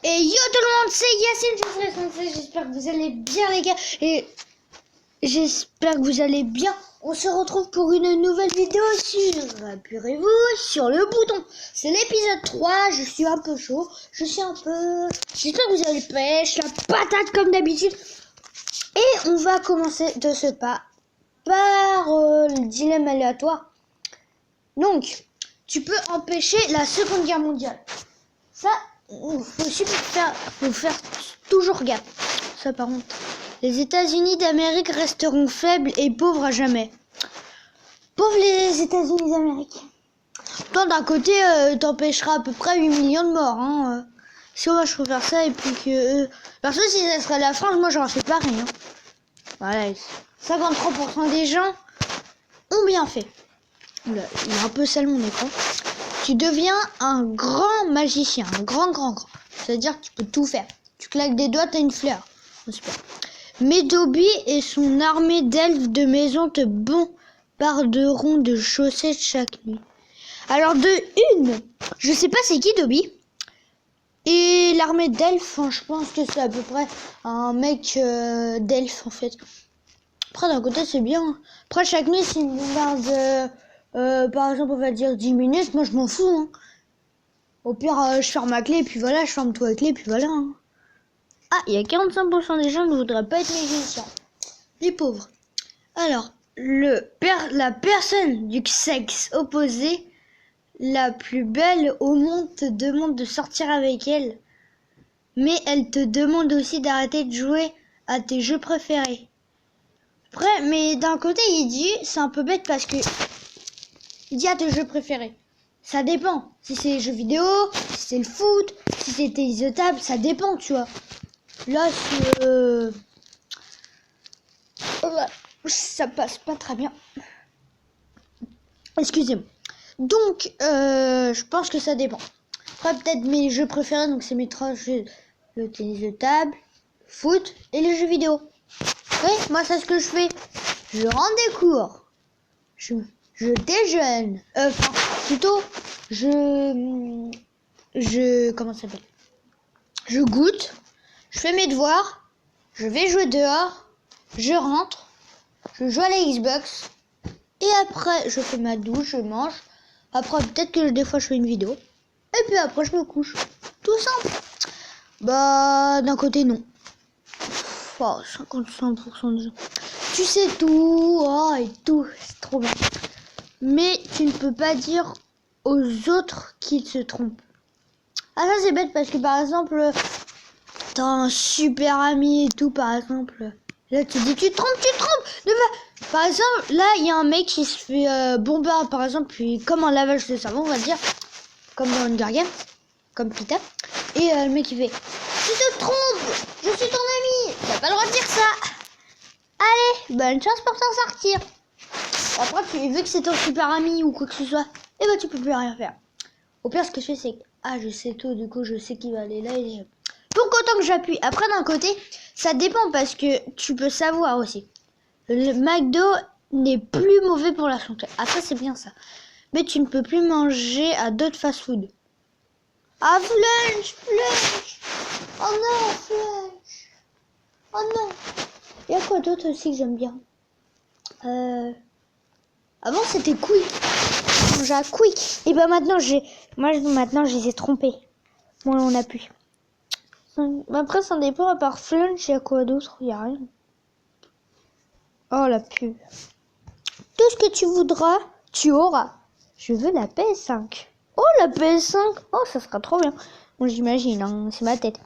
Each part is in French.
Et yo tout le monde, c'est Yacine, je serai Sensei, j'espère que vous allez bien les gars, et j'espère que vous allez bien. On se retrouve pour une nouvelle vidéo sur, apurez-vous, sur le bouton. C'est l'épisode 3, je suis un peu chaud, j'espère que vous allez pêche, la patate comme d'habitude. Et on va commencer de ce pas par le dilemme aléatoire. Donc, tu peux empêcher la Seconde Guerre mondiale. Ça, il faut aussi faire toujours gaffe. Ça, par contre, les États-Unis d'Amérique resteront faibles et pauvres à jamais. Pauvres les États-Unis d'Amérique. Toi, d'un côté, t'empêcheras à peu près 8 millions de morts. Hein. Si moi je peux faire ça et puis que... parce que si ça serait la France, moi j'aurais fait pareil. Hein. Voilà, 53% des gens ont bien fait. Oula, il est un peu sale mon écran. Tu deviens un grand magicien, un grand. C'est-à-dire que tu peux tout faire. Tu claques des doigts, t'as une fleur. Super. Mais Dobby et son armée d'elfes de maison te bombarderont de chaussettes chaque nuit. Alors je sais pas c'est qui Dobby. Et l'armée d'elfes, je pense que c'est à peu près un mec d'elfes en fait. Après d'un côté c'est bien. Après chaque nuit c'est une bombarde par exemple on va dire 10 minutes, moi je m'en fous. Hein. Au pire je ferme ma clé et puis voilà, je ferme tout la clé et puis voilà. Hein. Ah, il y a 45% des gens qui ne voudraient pas être magiciens. Les pauvres. Alors, la personne du sexe opposé, la plus belle au monde, te demande de sortir avec elle. Mais elle te demande aussi d'arrêter de jouer à tes jeux préférés. Après, mais d'un côté, il dit, c'est un peu bête parce que il dit à tes jeux préférés. Ça dépend. Si c'est les jeux vidéo, si c'est le foot, si c'est tennis de table, ça dépend, tu vois. Là, ça passe pas très bien. Excusez-moi. Donc, je pense que ça dépend. Après, peut-être mes jeux préférés, donc c'est mes trois jeux. Le tennis de table, le foot et les jeux vidéo. Oui, moi, c'est ce que je fais. Je rends des cours. Je déjeune. Enfin, plutôt, comment ça s'appelle ? Je goûte. Je fais mes devoirs. Je vais jouer dehors. Je rentre. Je joue à la Xbox. Et après, je fais ma douche, je mange. Après, peut-être que des fois, je fais une vidéo. Et puis après, je me couche. Tout simple. Bah, d'un côté, non. Oh, 55% des gens. Tu sais tout. Oh, et tout. C'est trop bien. Mais tu ne peux pas dire aux autres qu'ils se trompent. Ah, ça, c'est bête parce que, par exemple, t'as un super ami et tout, par exemple. Là, tu dis, tu te trompes. Par exemple, là, il y a un mec qui se fait bombarder, par exemple, puis comme un lavage de savon, on va dire, comme dans Hunger Games, comme Pita. Et le mec, il fait, tu te trompes, je suis ton ami, t'as pas le droit de dire ça. Allez, bonne chance pour t'en sortir. Après, vu que c'est ton super ami ou quoi que ce soit, et bah, tu peux plus rien faire. Au pire, ce que je fais, c'est que, je sais tout, du coup, je sais qu'il va aller là et... Donc, autant que j'appuie. Après, d'un côté, ça dépend parce que tu peux savoir aussi. Le McDo n'est plus mauvais pour la santé. Après, c'est bien ça. Mais tu ne peux plus manger à d'autres fast-food. Ah, Flunch. Oh non, Flunch. Oh non. Il y a quoi d'autre aussi que j'aime bien Avant, c'était Quick. Je mangeais à Quick. Et ben maintenant, je les ai trompés. Moi, on a pu. Après, ça dépend. À part Flunch, il y a quoi d'autre? Il n'y a rien. Oh, la pub. Tout ce que tu voudras, tu auras. Je veux la PS5. Oh, la PS5. Oh, ça sera trop bien. Bon, j'imagine, hein, c'est ma tête.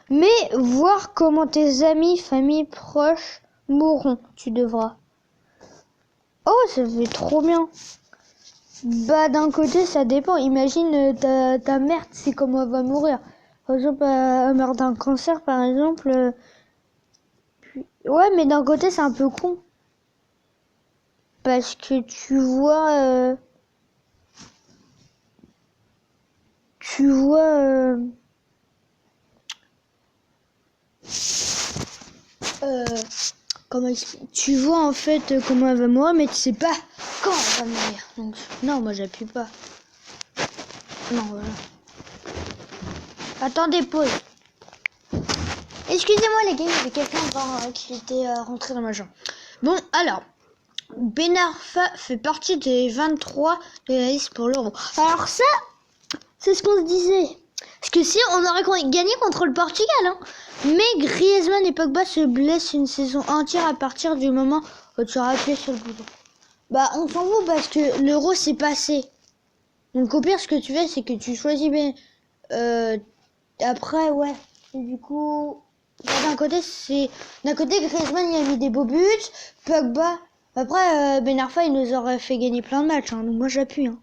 Mais voir comment tes amis, famille, proches mourront, tu devras. Oh, ça fait trop bien. Bah, d'un côté, ça dépend. Imagine ta mère, c'est comment elle va mourir. Par exemple, elle meurt d'un cancer, par exemple. Ouais, mais d'un côté, c'est un peu con. Parce que tu vois... tu vois en fait comment elle va mourir, mais tu sais pas quand elle va mourir. Donc, non, moi j'appuie pas. Non, voilà. Attendez, pause. excusez-moi les gars, il y avait quelqu'un qui était rentré dans ma chambre. Bon, alors, Ben Arfa fait partie des 23 de la liste pour l'Euro. Alors ça, c'est ce qu'on se disait. Parce que si on aurait gagné contre le Portugal, hein. Mais Griezmann et Pogba se blessent une saison entière à partir du moment où tu auras appuyé sur le bouton. Bah, on s'en fout parce que l'Euro s'est passé. Donc au pire, ce que tu fais, c'est que tu choisis bien. Après, ouais. Et du coup, d'un côté, Griezmann, il a mis des beaux buts. Pogba. Après, Ben Arfa, il nous aurait fait gagner plein de matchs. Hein. Donc moi, j'appuie. Hein.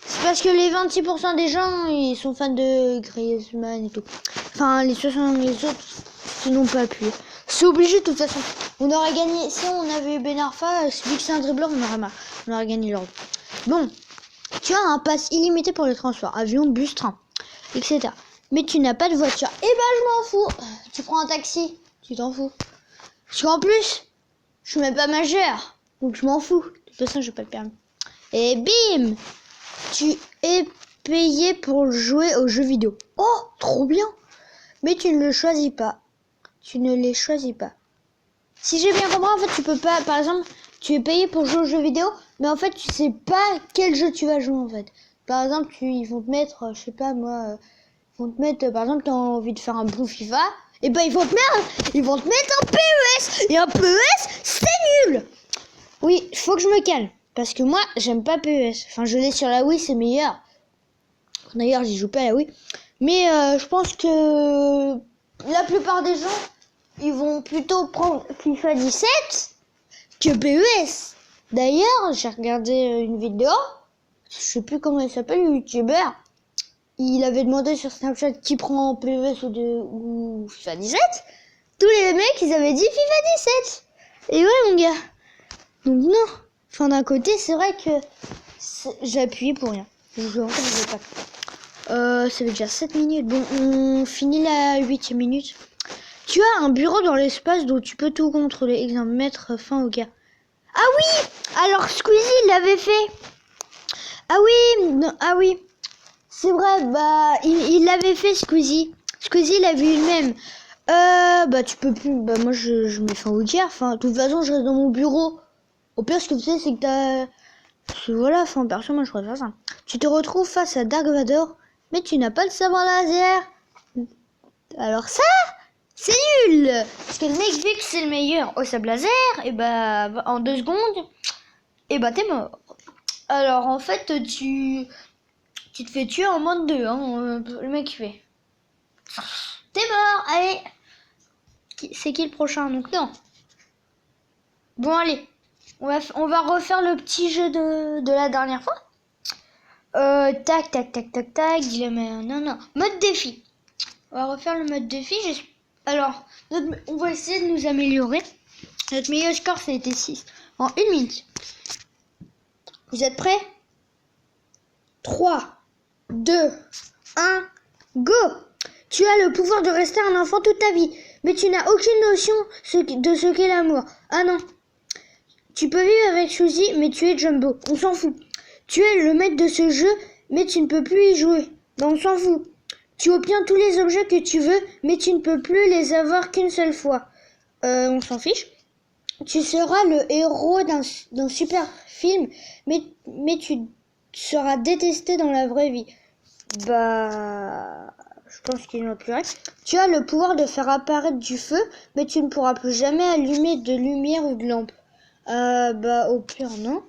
C'est parce que les 26% des gens, ils sont fans de Griezmann et tout. Enfin, les 60 les autres, ils n'ont pas appuyé. C'est obligé de toute façon. On aurait gagné. Si on avait eu Ben Arfa, vu que c'est un dribbleur, on aurait gagné l'ordre. Bon, tu as un pass illimité pour les transports, avion, bus, train, etc. Mais tu n'as pas de voiture. Eh ben, je m'en fous. Tu prends un taxi, tu t'en fous. Parce qu'en plus, je suis même pas majeur, donc je m'en fous. De toute façon, je n'ai pas le permis. Et bim, tu es payé pour jouer aux jeux vidéo. Oh, trop bien. Mais tu ne le choisis pas. Tu ne les choisis pas. Si j'ai bien compris, en fait, tu peux pas, par exemple, tu es payé pour jouer aux jeux vidéo, mais en fait, tu sais pas quel jeu tu vas jouer, en fait. Par exemple, ils vont te mettre, je sais pas, moi, ils vont te mettre, par exemple, t'as envie de faire un bon FIFA, et ben, ils vont te mettre un PES, et un PES, c'est nul! Oui, il faut que je me calme, parce que moi, j'aime pas PES. Enfin, je l'ai sur la Wii, c'est meilleur. D'ailleurs, j'y joue pas à la Wii. Mais je pense que la plupart des gens, ils vont plutôt prendre FIFA 17 que PES. D'ailleurs, j'ai regardé une vidéo, je sais plus comment il s'appelle, le youtubeur. Il avait demandé sur Snapchat qui prend PES ou FIFA 17. Tous les mecs, ils avaient dit FIFA 17. Et ouais, mon gars. Donc non. Enfin, d'un côté, c'est vrai que j'ai appuyé pour rien. Je vais pas. Ça fait déjà 7 minutes. Bon, on finit la 8e minute. Tu as un bureau dans l'espace dont tu peux tout contrôler. Exemple, mettre fin au gars. Ah oui! Alors Squeezie, il l'avait fait. Ah oui! Non, ah oui. C'est vrai, bah, il l'avait fait, Squeezie. Squeezie, il a vu une même. Bah, tu peux plus. Bah, moi, je mets fin au gars. Enfin, de toute façon, je reste dans mon bureau. Au pire, ce que tu sais, c'est que t'as... Voilà, enfin, perso, moi, je préfère ça. Tu te retrouves face à Dark Vador, mais tu n'as pas le sabre laser. Alors ça, c'est nul. Parce que le mec, vu que c'est le meilleur au sabre laser, et bah, en 2 secondes, et bah, t'es mort. Alors, en fait, tu te fais tuer en moins de 2, hein, le mec, il fait. T'es mort, allez. C'est qui le prochain? Donc, non. Bon, allez. On va refaire le petit jeu de la dernière fois. Tac, tac, tac, tac, tac. Non. Mode défi. On va refaire le mode défi. Alors, on va essayer de nous améliorer. Notre meilleur score, ça a été 6. En 1 minute. Vous êtes prêts? 3, 2, 1, go! Tu as le pouvoir de rester un enfant toute ta vie. Mais tu n'as aucune notion de ce qu'est l'amour. Ah non. Tu peux vivre avec Suzy, mais tu es Jumbo. On s'en fout. Tu es le maître de ce jeu, mais tu ne peux plus y jouer. Ben, on s'en fout. Tu obtiens tous les objets que tu veux, mais tu ne peux plus les avoir qu'une seule fois. On s'en fiche. Tu seras le héros d'un super film, mais tu seras détesté dans la vraie vie. Bah... Je pense qu'il n'en plus rien. Tu as le pouvoir de faire apparaître du feu, mais tu ne pourras plus jamais allumer de lumière ou de lampe. Bah, au pire, non.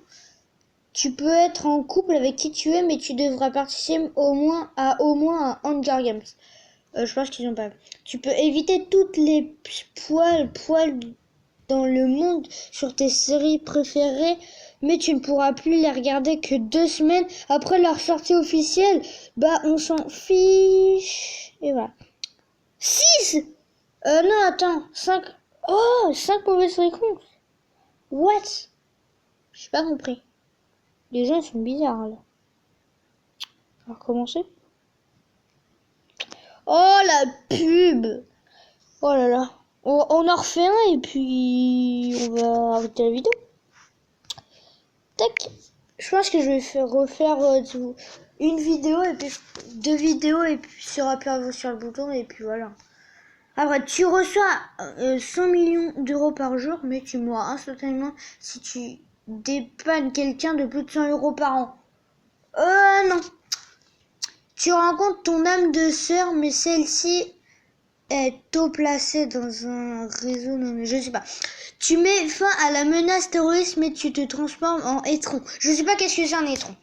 Tu peux être en couple avec qui tu es, mais tu devras participer au moins à Hunger Games. Je pense qu'ils ont pas. Tu peux éviter toutes les poils dans le monde sur tes séries préférées, mais tu ne pourras plus les regarder que 2 semaines après leur sortie officielle. Bah, on s'en fiche. Et voilà. 6! Non, attends. 5. Oh, 5 mauvaises réponses. What? J'ai pas compris. Les gens sont bizarres, là. On va recommencer. Oh, la pub! Oh là là. On en refait un et puis on va arrêter la vidéo. Tac. Je pense que je vais refaire une vidéo et puis 2 vidéos et puis sur appuyer sur le bouton et puis voilà. Après, tu reçois 100 millions d'euros par jour, mais tu mourras instantanément si tu dépannes quelqu'un de plus de 100 euros par an. Non. Tu rencontres ton âme de sœur, mais celle-ci est tôt placée dans un réseau, non, je sais pas. Tu mets fin à la menace terroriste, mais tu te transformes en étron. Je sais pas qu'est-ce que c'est un étron.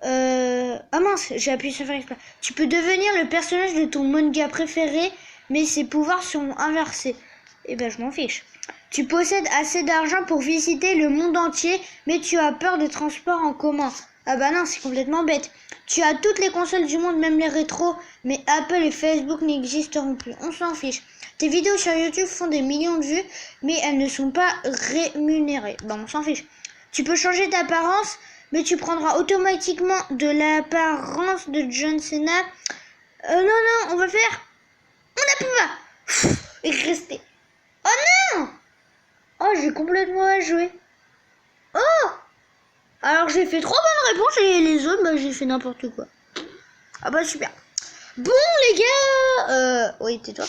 Ah mince, j'ai appuyé sur faire exprès. Tu peux devenir le personnage de ton manga préféré, mais ses pouvoirs seront inversés. Eh ben, je m'en fiche. Tu possèdes assez d'argent pour visiter le monde entier, mais tu as peur des transports en commun. Ah bah non, c'est complètement bête. Tu as toutes les consoles du monde, même les rétros, mais Apple et Facebook n'existeront plus. On s'en fiche. Tes vidéos sur YouTube font des millions de vues, mais elles ne sont pas rémunérées. Bah on s'en fiche. Tu peux changer d'apparence, mais tu prendras automatiquement de l'apparence de John Cena. Non, on va faire... On a plus pas. Et rester. Oh non! Oh, j'ai complètement joué. Oh! Alors j'ai fait 3 bonnes réponses et les autres, bah j'ai fait n'importe quoi. Ah bah super. Bon les gars, oui tais-toi.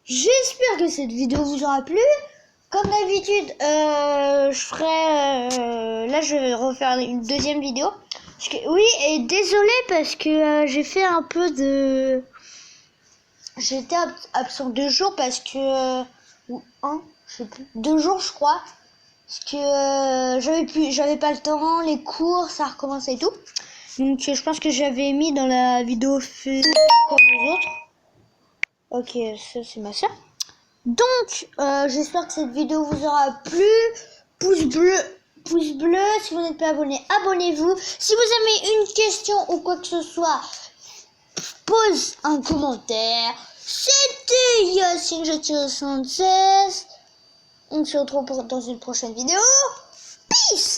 J'espère que cette vidéo vous aura plu. Comme d'habitude, je ferai... là je vais refaire une deuxième vidéo. Oui, et désolé parce que j'ai fait un peu de... J'étais absent 2 jours parce que... ou 1, je sais plus. 2 jours je crois. Parce que j'avais pas le temps, les cours, ça recommençait et tout. Donc je pense que j'avais mis dans la vidéo fait comme les autres. Ok, ça c'est ma soeur. Donc j'espère que cette vidéo vous aura plu. Pouce bleu. Si vous n'êtes pas abonné, abonnez-vous. Si vous avez une question ou quoi que ce soit, pose un commentaire. C'était Yacine 76. On se retrouve dans une prochaine vidéo. Peace!